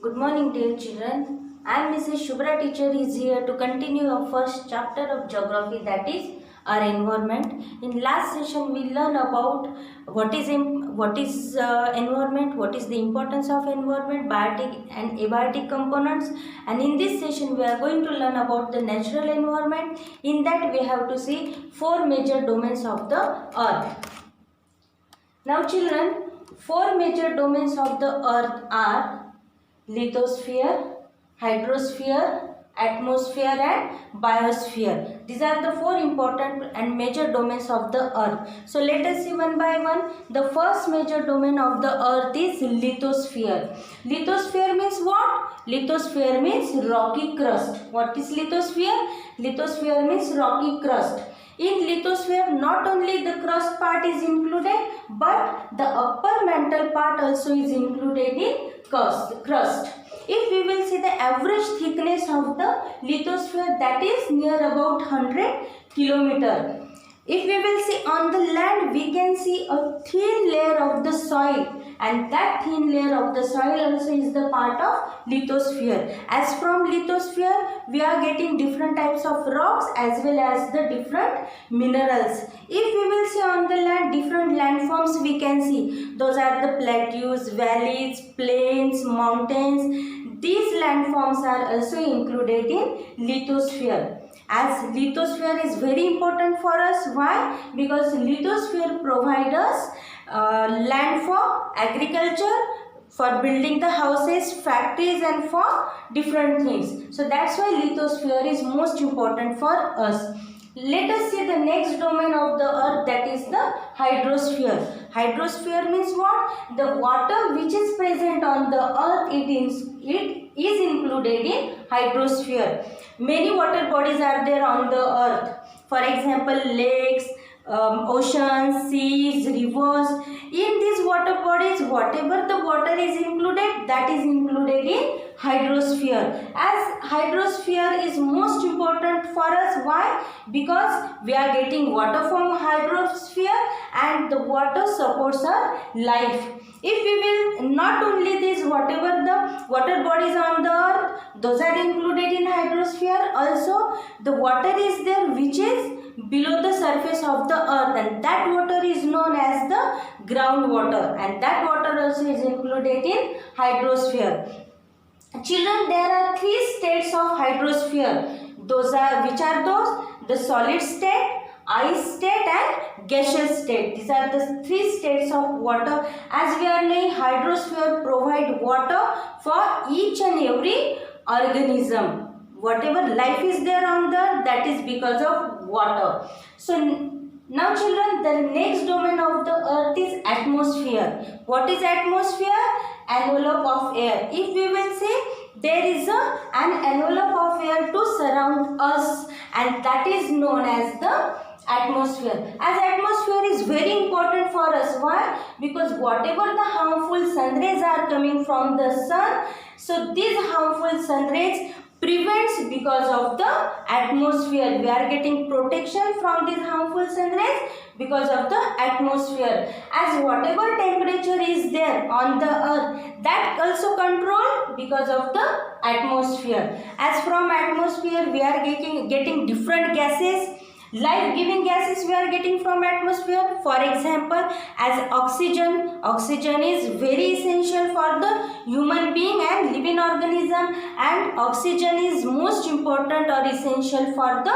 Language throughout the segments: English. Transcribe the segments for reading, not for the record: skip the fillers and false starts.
Good morning, dear children. I am Mrs. Shubhra teacher is here to continue our first chapter of geography, that is our environment. In last session we learned about what is environment, what is the importance of environment, biotic and abiotic components, and in this session we are going to learn about the natural environment. In that we have to see four major domains of the earth. Now children, four major domains of the earth are lithosphere, hydrosphere, atmosphere and biosphere. These are the four important and major domains of the earth. So let us see one by one. The first major domain of the earth is lithosphere. Lithosphere means what? Lithosphere means rocky crust. What is lithosphere? Lithosphere means rocky crust. In lithosphere, not only the crust part is included, but the upper mantle part also is included in crust. If we will see the average thickness of the lithosphere, that is near about 100 kilometer. If we will see on the land, we can see a thin layer of the soil, and that thin layer of the soil also is the part of lithosphere. As from lithosphere, we are getting different types of rocks as well as the different minerals. If we will see on the land, different landforms we can see. Those are the plateaus, valleys, plains, mountains. These landforms are also included in lithosphere. As lithosphere is very important for us. Why? Because lithosphere provides us land for agriculture, for building the houses, factories and for different things. So that's why lithosphere is most important for us. Let us see the next domain of the earth, that is the hydrosphere. Hydrosphere means what? The water which is present on the earth, it is included in hydrosphere. Many water bodies are there on the earth. For example, lakes, oceans, seas, rivers. In these water bodies, whatever the water is included, that is included in hydrosphere. As hydrosphere is most important for us. Why? Because we are getting water from hydrosphere and the water supports our life. If we will not only this, whatever the water bodies on the earth, those are included in hydrosphere. Also the water is there which is below the surface of the earth, and that water is known as the groundwater, and that water also is included in hydrosphere. Children, there are three states of hydrosphere. Those are, which are those? The solid state, ice state and gaseous state. These are the three states of water. As we are knowing, hydrosphere provide water for each and every organism. Whatever life is there on the earth, that is because of water. So now children, the next domain of the earth is atmosphere. What is atmosphere? Envelope of air. If we will say, there is an envelope of air to surround us, and that is known as the atmosphere. As atmosphere is very important for us. Why? Because whatever the harmful sun rays are coming from the sun, so these harmful sun rays prevents because of the atmosphere. We are getting protection from these harmful sun rays because of the atmosphere. As whatever temperature is there on the earth, that also controlled because of the atmosphere. As from atmosphere, we are getting different gases. Life-giving gases we are getting from atmosphere. For example, as oxygen. Oxygen is very essential for the human being and living organism, and oxygen is most important or essential for the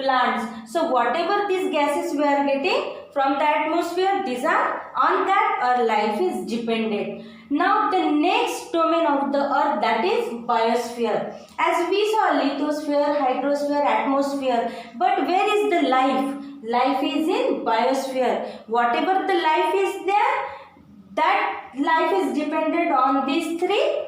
plants. So whatever these gases we are getting from the atmosphere, these are, on that our life is dependent. Now the next domain of the earth, that is biosphere. As we saw lithosphere, hydrosphere, atmosphere, but where is the life? Life is in biosphere. Whatever the life is there, that life is dependent on these three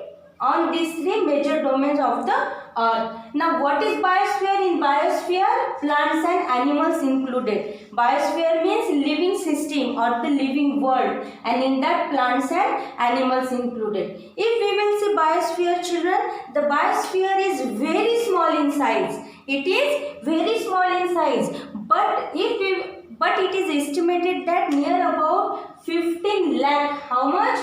major domains of the earth. Now what is biosphere? In biosphere, plants and animals included. Biosphere means living system or the living world, and in that plants and animals included. If we will see biosphere, children, the biosphere is very small in size. It is very small in size, but it is estimated that near about 15 lakh, how much?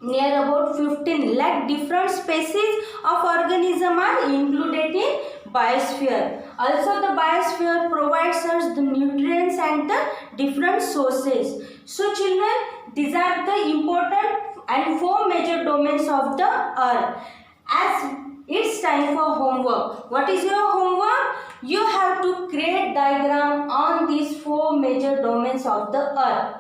near about 15 lakh different species of organism are included in biosphere. Also the biosphere provides us the nutrients and the different sources. So children, these are the important and four major domains of the earth. As it's time for homework. What is your homework? You have to create diagram on these four major domains of the earth,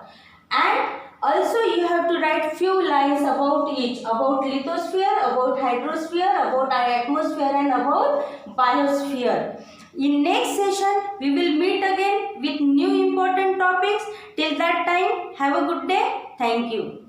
and also you have to write few lines about each, about lithosphere, about hydrosphere, about our atmosphere, and about biosphere. In next session we will meet again with new important topics. Till that time, have a good day. Thank you.